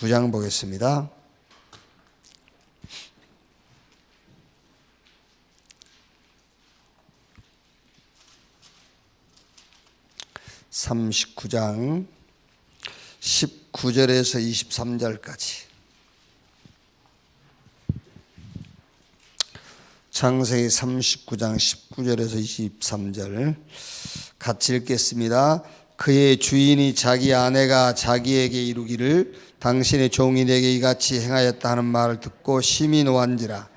9장 보겠습니다. (39장) 19절에서 23절까지. 창세기 39장 19절에서 23절 같이 읽겠습니다. 그의 주인이 자기 아내가 자기에게 이루기를 당신의 종이 내게 이같이 행하였다 하는 말을 듣고 심히 노한지라.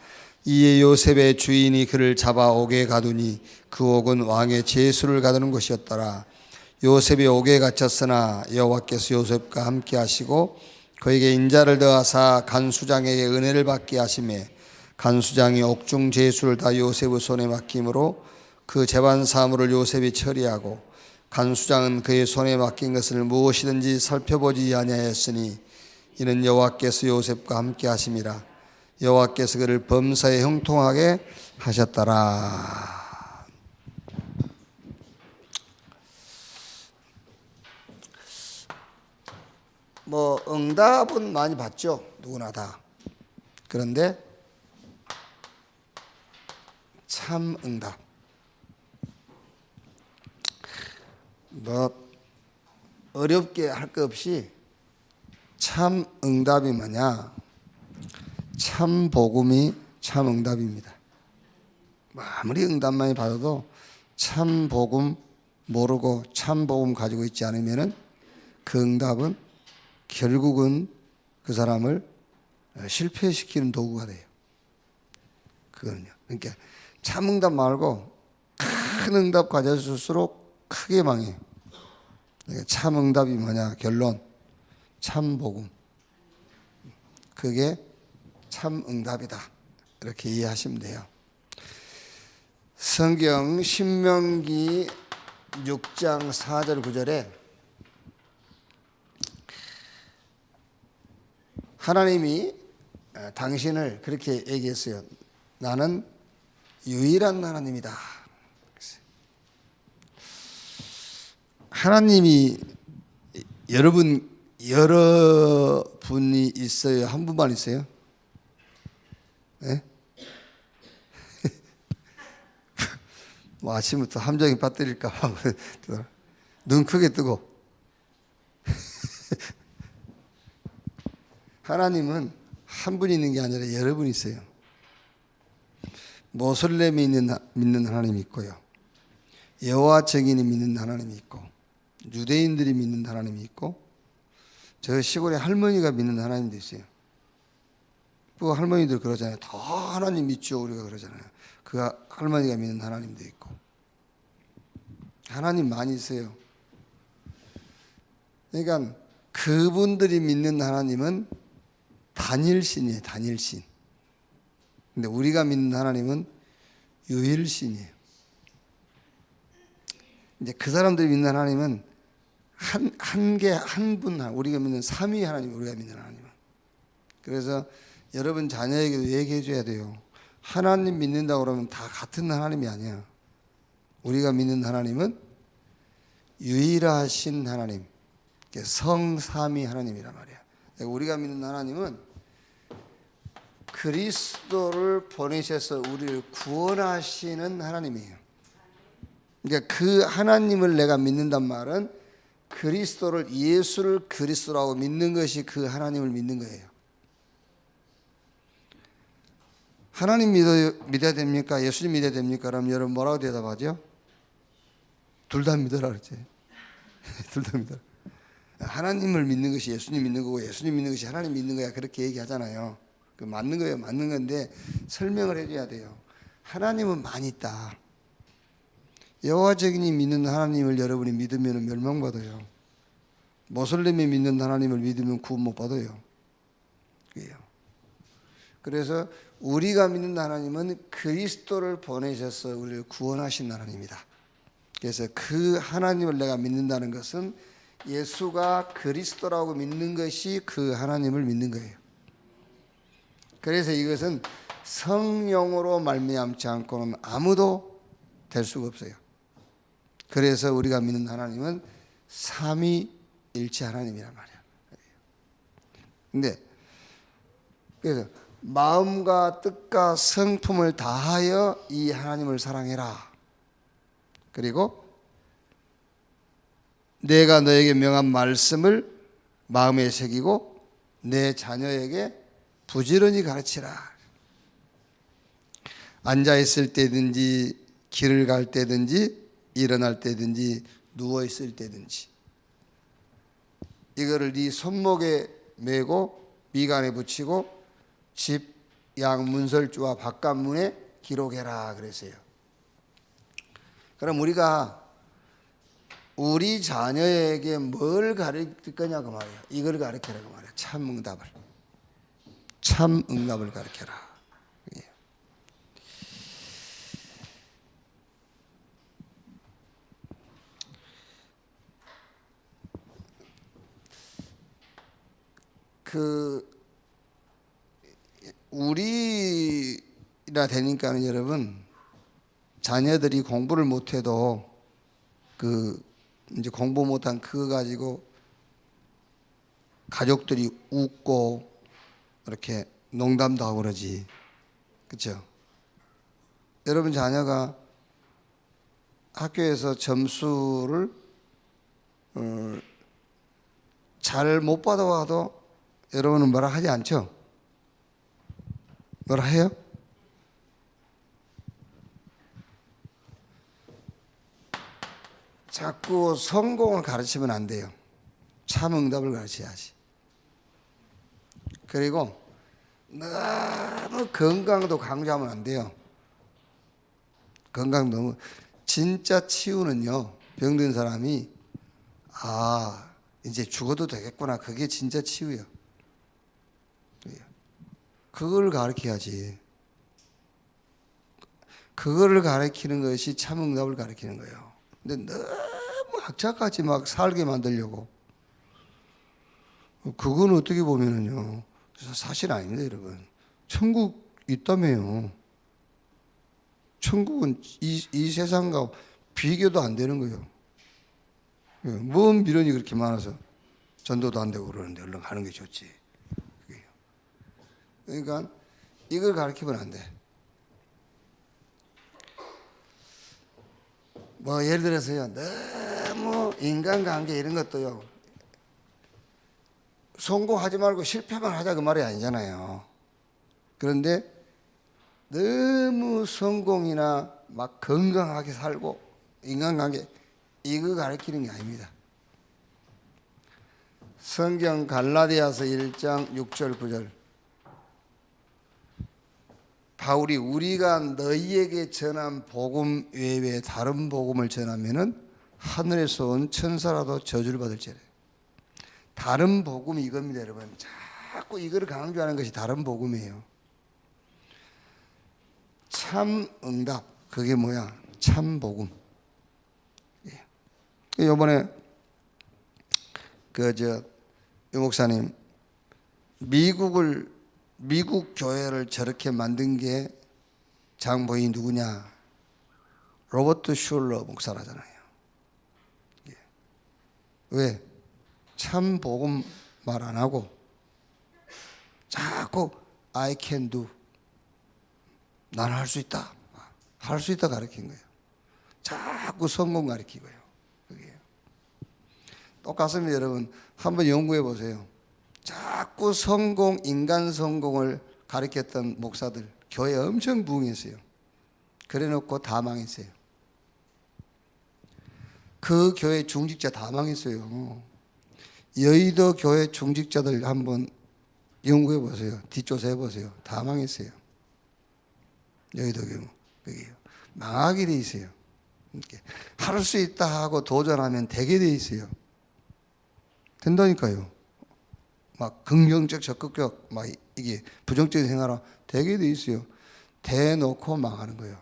이에 요셉의 주인이 그를 잡아 옥에 가두니 그 옥은 왕의 제수를 가두는 곳이었더라. 요셉이 옥에 갇혔으나 여호와께서 요셉과 함께 하시고 그에게 인자를 더하사 간수장에게 은혜를 받게 하시매 간수장이 옥중 제수를 다 요셉의 손에 맡김으로 그 재반 사물을 요셉이 처리하고 간수장은 그의 손에 맡긴 것을 무엇이든지 살펴보지 아니하였으니 이는 여호와께서 요셉과 함께 하심이라. 여호와께서 그를 범사에 형통하게 하셨더라. 응답은 많이 받죠, 누구나 다. 그런데 참 응답, 어렵게 할 것 없이 참 응답이 뭐냐? 참 복음이 참 응답입니다. 아무리 응답만이 받아도 참 복음 모르고 참 복음 가지고 있지 않으면은 그 응답은 결국은 그 사람을 실패시키는 도구가 돼요. 그거는요. 그러니까 참 응답 말고 큰 응답 가졌을수록 크게 망해요. 그러니까 참 응답이 뭐냐? 결론. 참 복음. 그게 참 응답이다. 이렇게 이해하시면 돼요. 성경 신명기 6장 4절 9절에 하나님이 당신을 그렇게 얘기했어요. 나는 유일한 하나님이다. 하나님이 여러 분이 있어요? 한 분만 있어요? 네? 아침부터 함정이 빠뜨릴까 봐 눈 크게 뜨고. 하나님은 한 분이 있는 게 아니라 여러 분이 있어요. 모슬렘이 믿는 하나님이 있고요, 여호와 증인이 믿는 하나님이 있고, 유대인들이 믿는 하나님이 있고, 저 시골에 할머니가 믿는 하나님도 있어요. 그 할머니들 그러잖아요. 더 하나님 믿죠, 우리가 그러잖아요. 그 할머니가 믿는 하나님도 있고. 하나님 많이 있어요. 그러니까 그분들이 믿는 하나님은 단일신이에요. 단일신. 근데 우리가 믿는 하나님은 유일신이에요. 이제 그 사람들이 믿는 하나님은 한 분, 우리가 믿는 삼위 하나님, 우리가 믿는 하나님은. 그래서 여러분 자녀에게도 얘기해 줘야 돼요. 하나님 믿는다고 그러면 다 같은 하나님이 아니야. 우리가 믿는 하나님은 유일하신 하나님, 성삼위 하나님이란 말이야. 우리가 믿는 하나님은 그리스도를 보내셔서 우리를 구원하시는 하나님이에요. 그러니까 그 하나님을 내가 믿는단 말은 그리스도를, 예수를 그리스도라고 믿는 것이 그 하나님을 믿는 거예요. 하나님 믿어야 됩니까? 예수님 믿어야 됩니까? 그럼 여러분 뭐라고 대답하죠? 둘 다 믿어라 그랬지. 둘 다 믿어라. 하나님을 믿는 것이 예수님 믿는 거고 예수님 믿는 것이 하나님 믿는 거야, 그렇게 얘기하잖아요. 그 맞는 거예요. 맞는 건데 설명을 해줘야 돼요. 하나님은 많이 있다. 여호와 증인이 믿는 하나님을 여러분이 믿으면 멸망받아요. 모슬렘이 믿는 하나님을 믿으면 구원 못 받아요. 그래요. 그래서 우리가 믿는 하나님은 그리스도를 보내셔서 우리를 구원하신 하나님이다. 그래서 그 하나님을 내가 믿는다는 것은 예수가 그리스도라고 믿는 것이 그 하나님을 믿는 거예요. 그래서 이것은 성령으로 말미암지 않고는 아무도 될 수가 없어요. 그래서 우리가 믿는 하나님은 삼위일체 하나님이란 말이야. 근데 그래서 마음과 뜻과 성품을 다하여 이 하나님을 사랑해라. 그리고 내가 너에게 명한 말씀을 마음에 새기고 내 자녀에게 부지런히 가르치라. 앉아 있을 때든지 길을 갈 때든지 일어날 때든지 누워 있을 때든지 이거를 네 손목에 메고 미간에 붙이고 집 양 문설주와 바깥문에 기록해라 그랬어요. 그럼 우리가 우리 자녀에게 뭘 가르칠 거냐고 말이야. 이걸 가르치라고 말이야. 참 응답을 가르쳐라. 우리라 되니까는 여러분 자녀들이 공부를 못해도 이제 공부 못한 그거 가지고 가족들이 웃고 이렇게 농담도 하고 그러지. 그렇죠? 여러분 자녀가 학교에서 점수를 잘 못 받아와도 여러분은 뭐라 하지 않죠? 뭐라 해요? 자꾸 성공을 가르치면 안 돼요. 참 응답을 가르쳐야지. 그리고 너무 건강도 강조하면 안 돼요. 건강 너무 진짜 치유는요. 병든 사람이 이제 죽어도 되겠구나. 그게 진짜 치유예요. 그걸 가르쳐야지. 그거를 가르치는 것이 참 응답을 가르치는 거예요. 근데 너무 악착같이 막 살게 만들려고. 그건 어떻게 보면은요. 사실 아닙니다, 여러분. 천국 있다며요. 천국은 이 세상과 비교도 안 되는 거예요. 뭔 미련이 그렇게 많아서 전도도 안 되고 그러는데 얼른 가는 게 좋지. 그러니까 이걸 가르치면 안 돼. 뭐 예를 들어서요. 너무 인간관계 이런 것도요. 성공하지 말고 실패만 하자 그 말이 아니잖아요. 그런데 너무 성공이나 막 건강하게 살고 인간관계 이거 가르치는 게 아닙니다. 성경 갈라디아서 1장 6절 9절 바울이 우리가 너희에게 전한 복음 외에 다른 복음을 전하면은 하늘에서 온 천사라도 저주를 받을지래. 다른 복음이 이겁니다, 여러분. 자꾸 이거를 강조하는 것이 다른 복음이에요. 참 응답, 그게 뭐야? 참 복음. 이번에 유 목사님 미국 교회를 저렇게 만든 게 장보이 누구냐? 로버트 슐러 목사라잖아요. 왜? 참 복음 말 안 하고 자꾸 I can do. 나는 할 수 있다. 할 수 있다 가르친 거예요. 자꾸 성공 가르치고요. 그게 똑같습니다, 여러분. 한번 연구해 보세요. 자꾸 성공, 인간 성공을 가르쳤던 목사들 교회 엄청 부흥했어요. 그래놓고 다 망했어요. 그 교회 중직자 다 망했어요. 여의도 교회 중직자들 한번 연구해 보세요. 뒷조사해 보세요. 다 망했어요. 여의도 교회 망하게 돼 있어요. 할 수 있다 하고 도전하면 되게 돼 있어요. 된다니까요. 막 긍정적 적극적 막 이게 부정적인 생활하 되게 돼 있어요. 대놓고 망하는 거예요.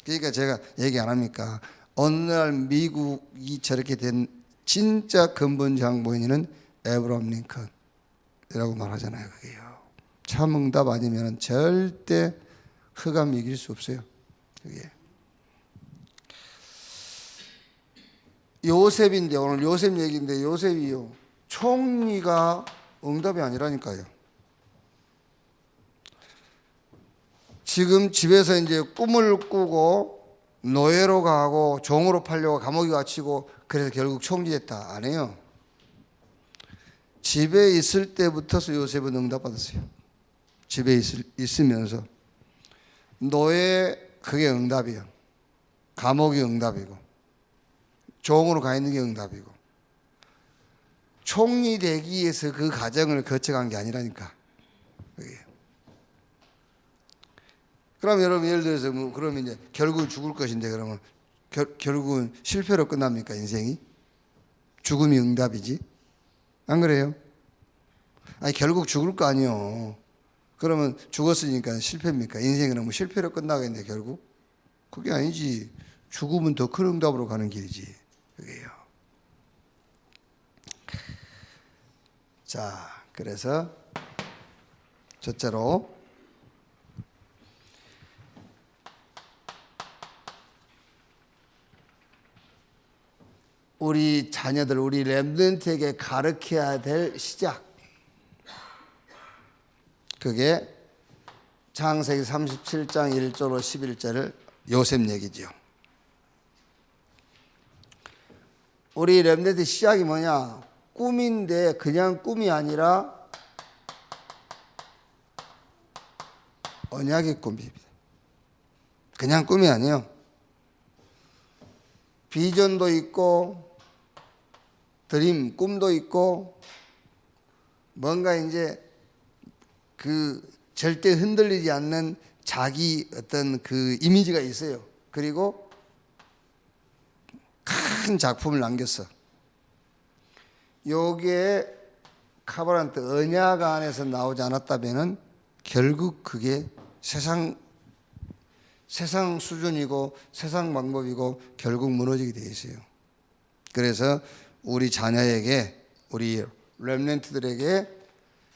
그러니까 제가 얘기 안 합니까? 어느 날 미국이 저렇게 된 진짜 근본 장본인은 에브라함 링컨이라고 말하잖아요. 그게요. 참 응답 아니면 절대 흑암 이길 수 없어요. 그게. 요셉인데 오늘 요셉 얘기인데 요셉이요. 총리가 응답이 아니라니까요. 지금 집에서 이제 꿈을 꾸고 노예로 가고 종으로 팔려고 감옥에 갇히고 그래서 결국 총리됐다 안 해요. 집에 있을 때부터 요셉은 응답받았어요. 집에 있으면서 노예 그게 응답이에요. 감옥이 응답이고 종으로 가 있는 게 응답이고 총리 되기 위해서 그 과정을 거쳐간 게 아니라니까. 그게. 그럼 여러분 예를 들어서 뭐 그러면 이제 결국 죽을 것인데 그러면 결국은 실패로 끝납니까 인생이? 죽음이 응답이지? 안 그래요? 아니 결국 죽을 거 아니요. 그러면 죽었으니까 실패입니까? 인생은 뭐 실패로 끝나겠는데 결국? 그게 아니지. 죽음은 더 큰 응답으로 가는 길이지. 그게요. 자, 그래서 첫째로 우리 자녀들, 우리 렘넌트에게 가르쳐야 될 시작. 그게 창세기 37장 1절로 11절을 요셉 얘기죠. 우리 렘넌트 시작이 뭐냐? 꿈인데 그냥 꿈이 아니라 언약의 꿈입니다. 그냥 꿈이 아니에요. 비전도 있고 드림, 꿈도 있고 뭔가 이제 그 절대 흔들리지 않는 자기 어떤 그 이미지가 있어요. 그리고 큰 작품을 남겼어. 요게 카바란트 언약 안에서 나오지 않았다면은 결국 그게 세상 수준이고 세상 방법이고 결국 무너지게 돼 있어요. 그래서 우리 자녀에게 우리 렘넌트들에게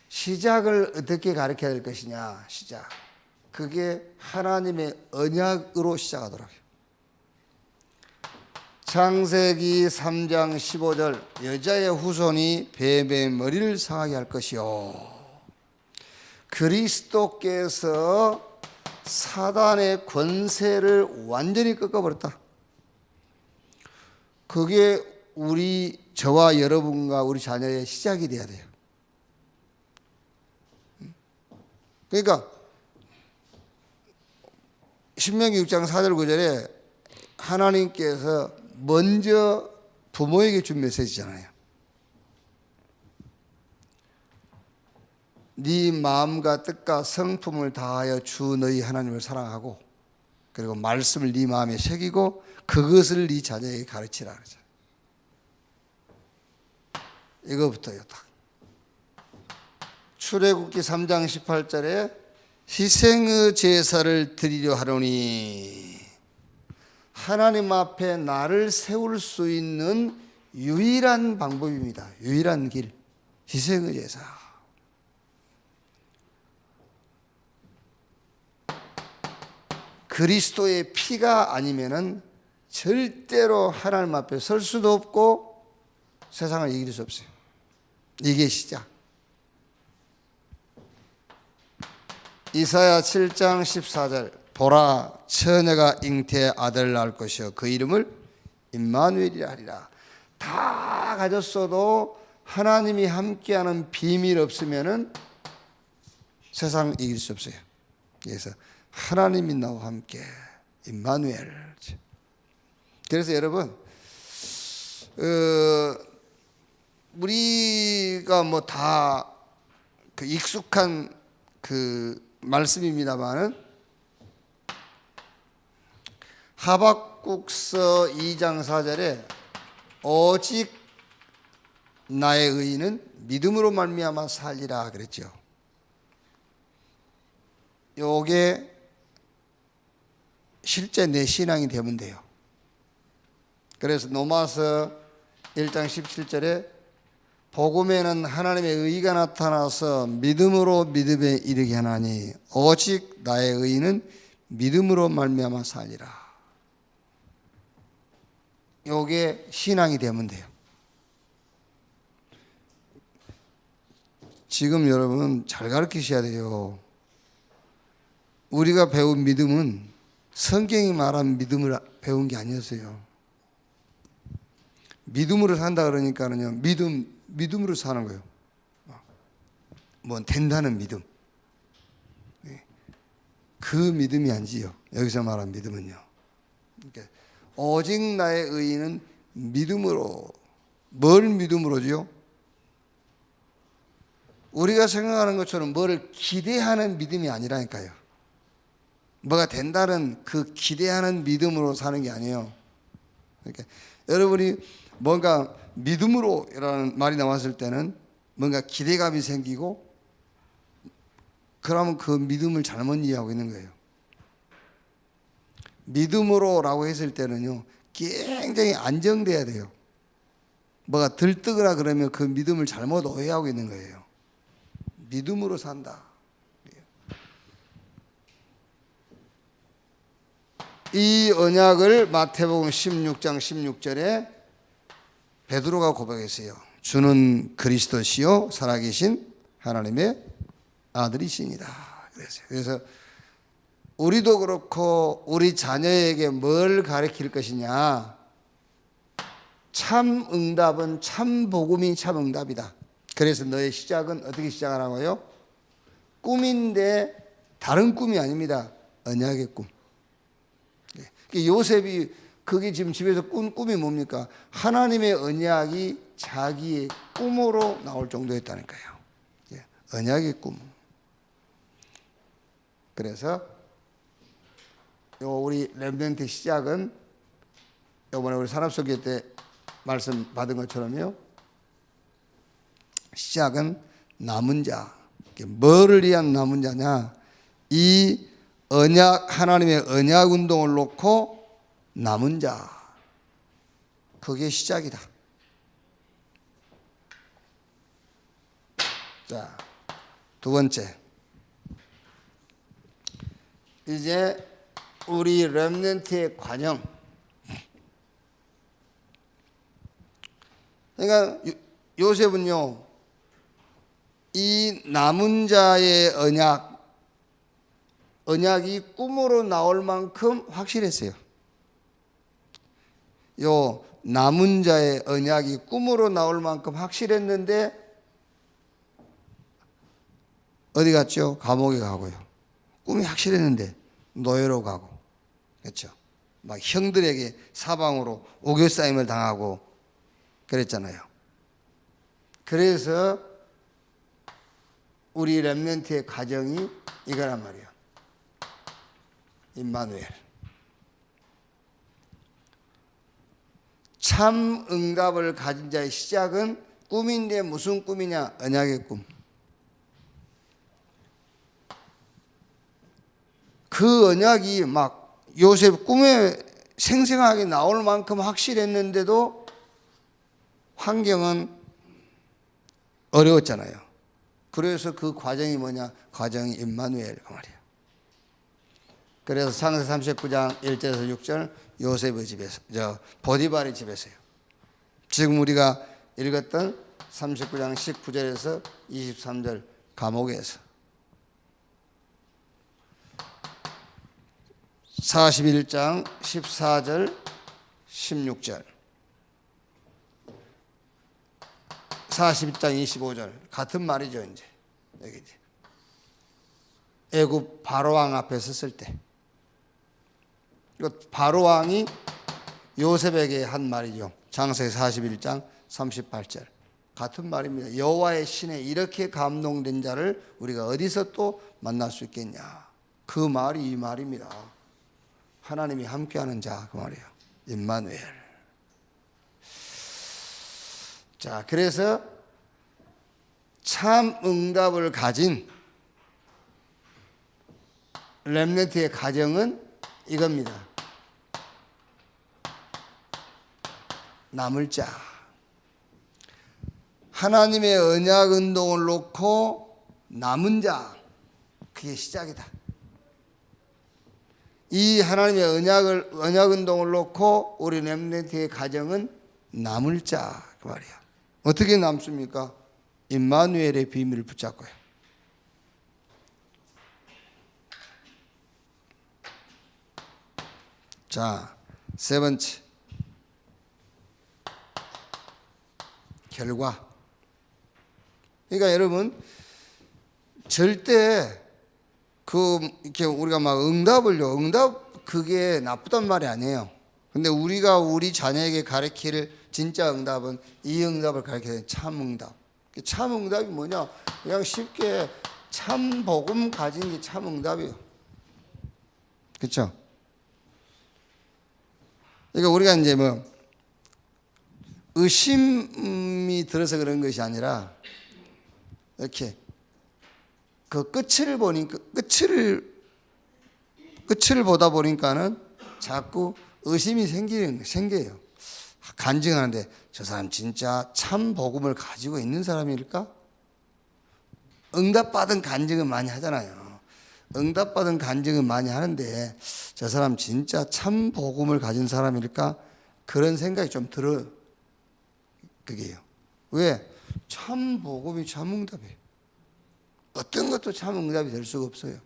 시작을 어떻게 가르쳐야 될 것이냐. 시작. 그게 하나님의 언약으로 시작하더라고요. 창세기 3장 15절 여자의 후손이 뱀의 머리를 상하게 할 것이요. 그리스도께서 사단의 권세를 완전히 꺾어버렸다. 그게 저와 여러분과 우리 자녀의 시작이 돼야 돼요. 그러니까 신명기 6장 4절 9절에 하나님께서 먼저 부모에게 준 메시지잖아요. 네 마음과 뜻과 성품을 다하여 주 너희 하나님을 사랑하고 그리고 말씀을 네 마음에 새기고 그것을 네 자녀에게 가르치라 그러죠. 이거부터요. 딱. 출애굽기 3장 18절에 희생의 제사를 드리려 하노니 하나님 앞에 나를 세울 수 있는 유일한 방법입니다. 유일한 길. 희생의 제사. 그리스도의 피가 아니면은 절대로 하나님 앞에 설 수도 없고 세상을 이길 수 없어요. 이게 시작. 이사야 7장 14절 보라 처녀가 잉태의 아들을 낳을 것이요 그 이름을 임마누엘이라 하리라. 다 가졌어도 하나님이 함께하는 비밀 없으면은 세상 이길 수 없어요. 그래서 하나님이 나와 함께 임마누엘. 그래서 여러분 우리가 뭐 다 그 익숙한 그 말씀입니다만은 하박국서 2장 4절에 오직 나의 의인은 믿음으로 말미암아 살리라 그랬죠. 요게 실제 내 신앙이 되면 돼요. 그래서 로마서 1장 17절에 복음에는 하나님의 의가 나타나서 믿음으로 믿음에 이르게 하나니 오직 나의 의인은 믿음으로 말미암아 살리라. 요게 신앙이 되면 돼요. 지금 여러분 잘 가르치셔야 돼요. 우리가 배운 믿음은 성경이 말한 믿음을 배운 게 아니었어요. 믿음으로 산다 그러니까는요, 믿음으로 사는 거예요. 뭐 된다는 믿음. 그 믿음이 아니지요. 여기서 말한 믿음은요. 그러니까 오직 나의 의인은 믿음으로. 뭘 믿음으로지요? 우리가 생각하는 것처럼 뭐를 기대하는 믿음이 아니라니까요. 뭐가 된다는 그 기대하는 믿음으로 사는 게 아니에요. 그러니까 여러분이 뭔가 믿음으로라는 말이 나왔을 때는 뭔가 기대감이 생기고, 그러면 그 믿음을 잘못 이해하고 있는 거예요. 믿음으로라고 했을 때는요, 굉장히 안정돼야 돼요. 뭐가 들뜨거나 그러면 그 믿음을 잘못 오해하고 있는 거예요. 믿음으로 산다. 이 언약을 마태복음 16장 16절에 베드로가 고백했어요. 주는 그리스도시요 살아계신 하나님의 아들이시니라. 그래서 우리도 그렇고 우리 자녀에게 뭘 가르칠 것이냐? 참 응답은 참 복음이 참 응답이다. 그래서 너의 시작은 어떻게 시작하라고요? 꿈인데 다른 꿈이 아닙니다. 언약의 꿈. 요셉이 그게 지금 집에서 꾼 꿈이 뭡니까? 하나님의 언약이 자기의 꿈으로 나올 정도였다니까요. 언약의 꿈. 그래서 우리 렘넌트 시작은 이번에 우리 산업설교 때 말씀 받은 것처럼요, 시작은 남은 자. 뭐를 위한 남은 자냐? 이 언약, 하나님의 언약 운동을 놓고 남은 자. 그게 시작이다. 자, 두 번째. 이제 우리 렘넌트의 관영. 그러니까 요셉은요, 이 남은 자의 언약이 꿈으로 나올 만큼 확실했어요. 요 남은 자의 언약이 꿈으로 나올 만큼 확실했는데 어디 갔죠? 감옥에 가고요. 꿈이 확실했는데 노예로 가고, 그렇죠? 막 형들에게 사방으로 오교싸임을 당하고 그랬잖아요. 그래서 우리 렘넌트의 가정이 이거란 말이에요. 임마누엘. 참 응답을 가진 자의 시작은 꿈인데 무슨 꿈이냐? 언약의 꿈. 그 언약이 막 요셉 꿈에 생생하게 나올 만큼 확실했는데도 환경은 어려웠잖아요. 그래서 그 과정이 뭐냐? 과정이 임마누엘 그 말이에요. 그래서 창세 39장 1절에서 6절 요셉의 집에서, 보디발의 집에서요. 지금 우리가 읽었던 39장 19절에서 23절 감옥에서, 41장 14절 16절, 42장 25절 같은 말이죠. 이제 여기 이제 애굽 바로왕 앞에 섰을 때, 바로왕이 요셉에게 한 말이죠. 창세기 41장 38절 같은 말입니다. 여호와의 신에 이렇게 감동된 자를 우리가 어디서 또 만날 수 있겠냐? 그 말이 이 말입니다. 하나님이 함께하는 자, 그 말이에요. 임마누엘. 자, 그래서 참 응답을 가진 렘넌트의 가정은 이겁니다. 남을 자. 하나님의 언약 운동을 놓고 남은 자. 그게 시작이다. 이 하나님의 언약 운동을 놓고 우리 렘넌트의 가정은 남을 자, 그 말이야. 어떻게 남습니까? 임마누엘의 비밀을 붙잡고요. 자, 세 번째, 결과. 그러니까 여러분, 절대 이렇게 우리가 막 응답 그게 나쁘단 말이 아니에요. 근데 우리가 우리 자녀에게 가르칠 진짜 응답은 이 응답을 가르치는 참 응답. 참 응답이 뭐냐? 그냥 쉽게 참 복음 가진 게 참 응답이에요. 그렇죠? 그러니까 우리가 이제 뭐 의심이 들어서 그런 것이 아니라 이렇게 그 끝을 보니까 끝을 보다 보니까는 자꾸 의심이 생겨요. 간증하는데 저 사람 진짜 참 복음을 가지고 있는 사람일까? 응답받은 간증은 많이 하잖아요. 응답받은 간증은 많이 하는데 저 사람 진짜 참 복음을 가진 사람일까? 그런 생각이 좀 들어요. 그게요. 왜? 참 복음이 참 응답이에요. 어떤 것도 참 응답이 될 수가 없어요.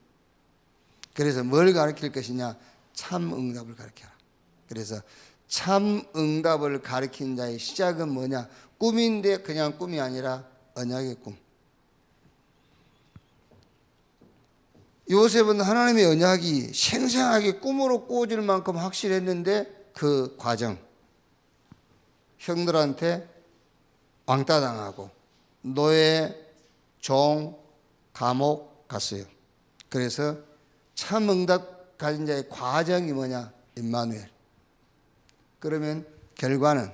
그래서 뭘 가르칠 것이냐? 참 응답을 가르쳐라. 그래서 참 응답을 가르친 자의 시작은 뭐냐? 꿈인데 그냥 꿈이 아니라 언약의 꿈. 요셉은 하나님의 언약이 생생하게 꿈으로 꾸어질 만큼 확실했는데 그 과정, 형들한테 왕따당하고 노예, 종, 감옥 갔어요. 그래서 참 응답 가진 자의 과정이 뭐냐? 임마누엘. 그러면 결과는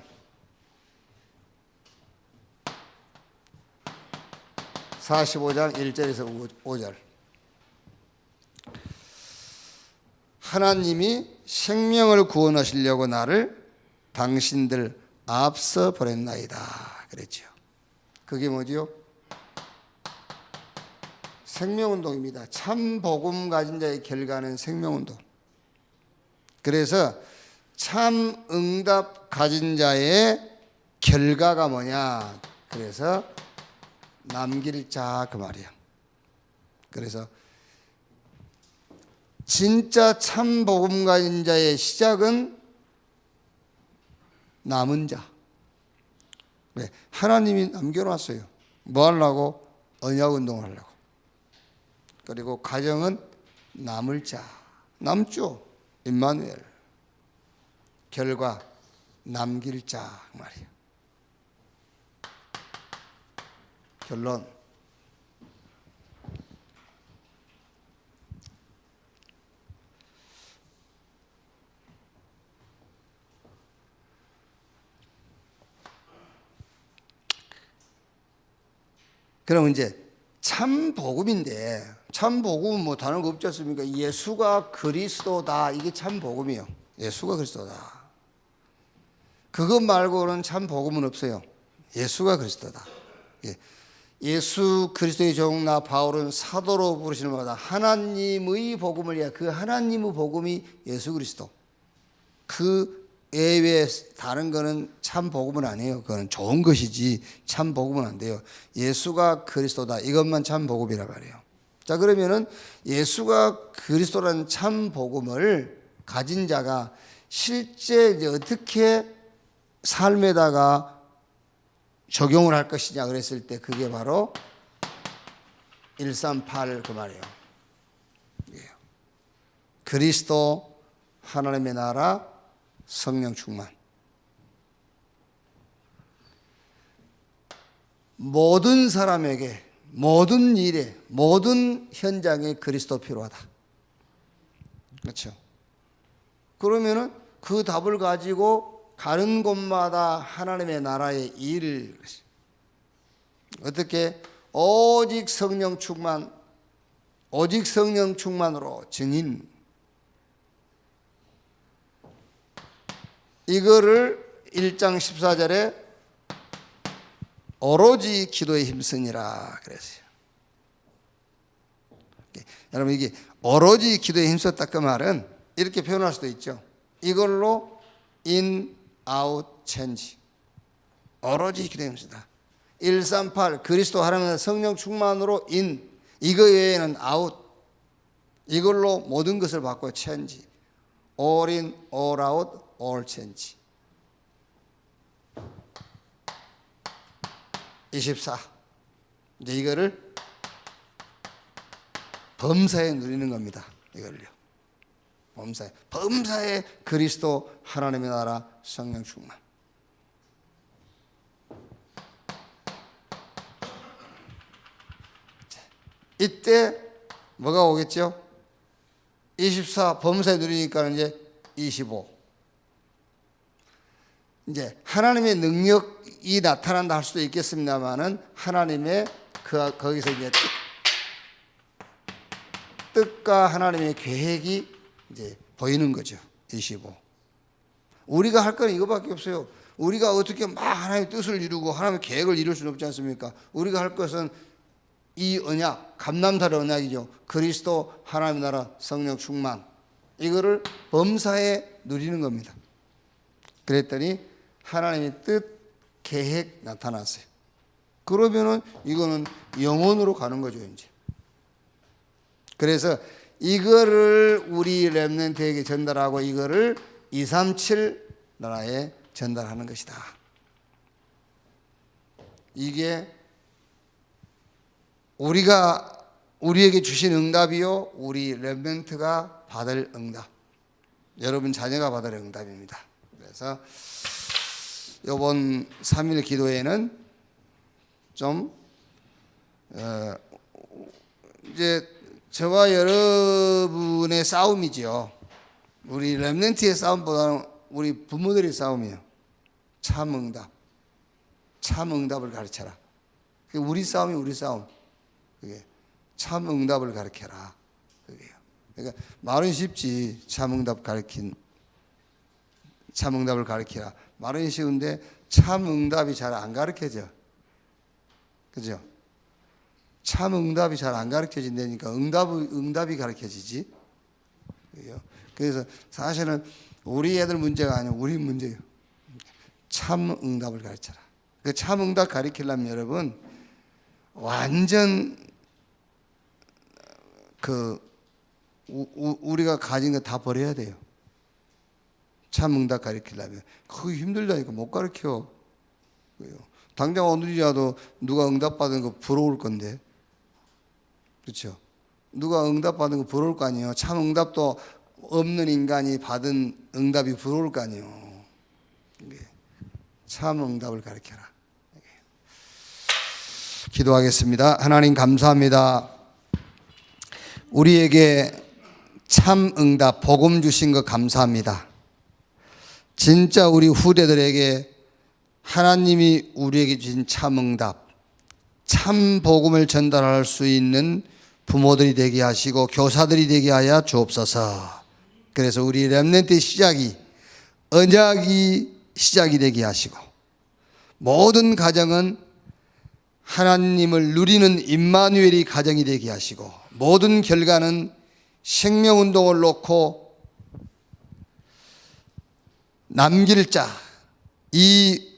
45장 1절에서 5절. 하나님이 생명을 구원하시려고 나를 당신들 앞서 보냈나이다 그랬죠. 그게 뭐지요? 생명운동입니다. 참 복음 가진 자의 결과는 생명운동. 그래서 참 응답 가진 자의 결과가 뭐냐? 그래서 남길 자 그 말이야. 그래서 진짜 참 복음 가진 자의 시작은 남은 자. 왜? 하나님이 남겨놨어요. 뭐 하려고? 언약 운동을 하려고. 그리고 가정은 남을 자. 남죠. 임마누엘. 결과 남길 자 말이에요. 결론. 그럼 이제 참 복음인데 참 복음은 뭐 다른 거 없지 않습니까? 예수가 그리스도다. 이게 참 복음이에요. 예수가 그리스도다. 그것 말고는 참 복음은 없어요. 예수가 그리스도다. 예수 그리스도의 종 나 바울은 사도로 부르시는 것보다 하나님의 복음을 위해 그 하나님의 복음이 예수 그리스도. 그 외에 다른 거는 참 복음은 아니에요. 그건 좋은 것이지 참 복음은 안 돼요. 예수가 그리스도다. 이것만 참 복음이라 말이에요. 자, 그러면은 예수가 그리스도라는 참 복음을 가진 자가 실제 이제 어떻게 삶에다가 적용을 할 것이냐 그랬을 때 그게 바로 138 그 말이에요. 그리스도, 하나님의 나라, 성령 충만. 모든 사람에게, 모든 일에, 모든 현장에 그리스도 필요하다. 그렇죠? 그러면은 그 답을 가지고 가는 곳마다 하나님의 나라의 일을 어떻게 오직 성령 충만, 오직 성령 충만으로 증인. 이거를 1장 14절에 오로지 기도에 힘쓰니라 그랬어요. 여러분 이게 오로지 기도에 힘썼다 그 말은 이렇게 표현할 수도 있죠. 이걸로 in, out, change. 오로지 기도에 힘쓰다. 138 그리스도 하나님의 성령 충만으로 인, 이거 외에는 아웃. 이걸로 모든 것을 바꿔 change. all in, all out, all change. 24 이제 이거를 범사에 누리는 겁니다. 이걸요. 범사에 그리스도 하나님의 나라 성령 충만. 이때 뭐가 오겠죠? 24 범사에 누리니까 이제 25 이제 하나님의 능력이 나타난다 할 수도 있겠습니다만은 하나님의 거기서 이제 뜻과 하나님의 계획이 이제 보이는 거죠. 25 우리가 할 건 이거밖에 없어요. 우리가 어떻게 막 하나님의 뜻을 이루고 하나님의 계획을 이룰 수는 없지 않습니까? 우리가 할 것은 이 언약, 감남살의 언약이죠. 그리스도 하나님의 나라 성령 충만 이거를 범사에 누리는 겁니다. 그랬더니 하나님의 뜻, 계획 나타났어요. 그러면은 이거는 영원으로 가는 거죠, 이제. 그래서 이거를 우리 렘넌트에게 전달하고 이거를 237 나라에 전달하는 것이다. 이게 우리에게 주신 응답이요, 우리 렘넌트가 받을 응답, 여러분 자녀가 받을 응답입니다. 그래서 이번 3일 기도회는 좀 이제 저와 여러분의 싸움이죠. 우리 렘넌트의 싸움보다는 우리 부모들의 싸움이에요. 참 응답을 가르쳐라. 우리 싸움이 우리 싸움. 그게 참 응답을 가르쳐라. 그게요. 그러니까 말은 쉽지. 참 응답을 가르치라. 말은 쉬운데 참 응답이 잘 안 가르쳐져. 그죠? 참 응답이 잘 안 가르쳐진다니까 응답이 가르쳐지지. 그래서 사실은 우리 애들 문제가 아니고 우리 문제예요. 참 응답을 가르쳐라. 그 참 응답 가르치려면 여러분 완전 우리가 가진 거 다 버려야 돼요. 참 응답 가르치려면 그거 힘들다니까 못 가르쳐. 당장 오늘이라도 누가 응답 받은 거 부러울 건데, 그렇죠? 누가 응답 받은 거 부러울 거 아니에요. 참 응답도 없는 인간이 받은 응답이 부러울 거 아니에요. 참 응답을 가르쳐라. 기도하겠습니다. 하나님 감사합니다. 우리에게 참 응답, 복음 주신 것 감사합니다. 진짜 우리 후대들에게 하나님이 우리에게 주신 참 응답, 참 복음을 전달할 수 있는 부모들이 되게 하시고 교사들이 되게 하여 주옵소서. 그래서 우리 렘넌트의 시작이 언약이 시작이 되게 하시고 모든 가정은 하나님을 누리는 임마누엘이 가정이 되게 하시고 모든 결과는 생명운동을 놓고 남길 자, 이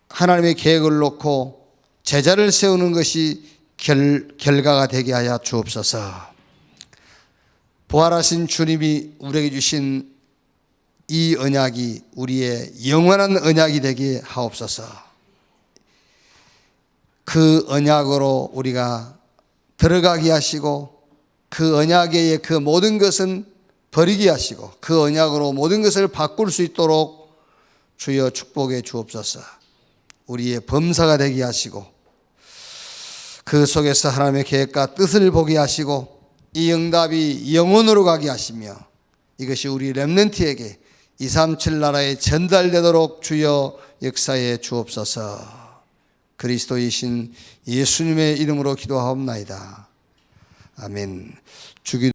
하나님의 계획을 놓고 제자를 세우는 것이 결과가 되게 하여 주옵소서. 부활하신 주님이 우리에게 주신 이 언약이 우리의 영원한 언약이 되게 하옵소서. 그 언약으로 우리가 들어가게 하시고 그 언약의 그 모든 것은 버리게 하시고 그 언약으로 모든 것을 바꿀 수 있도록 주여 축복해 주옵소서. 우리의 범사가 되게 하시고 그 속에서 하나님의 계획과 뜻을 보게 하시고 이 응답이 영원으로 가게 하시며 이것이 우리 렘넌트에게 237 나라에 전달되도록 주여 역사해 주옵소서. 그리스도이신 예수님의 이름으로 기도하옵나이다. 아멘.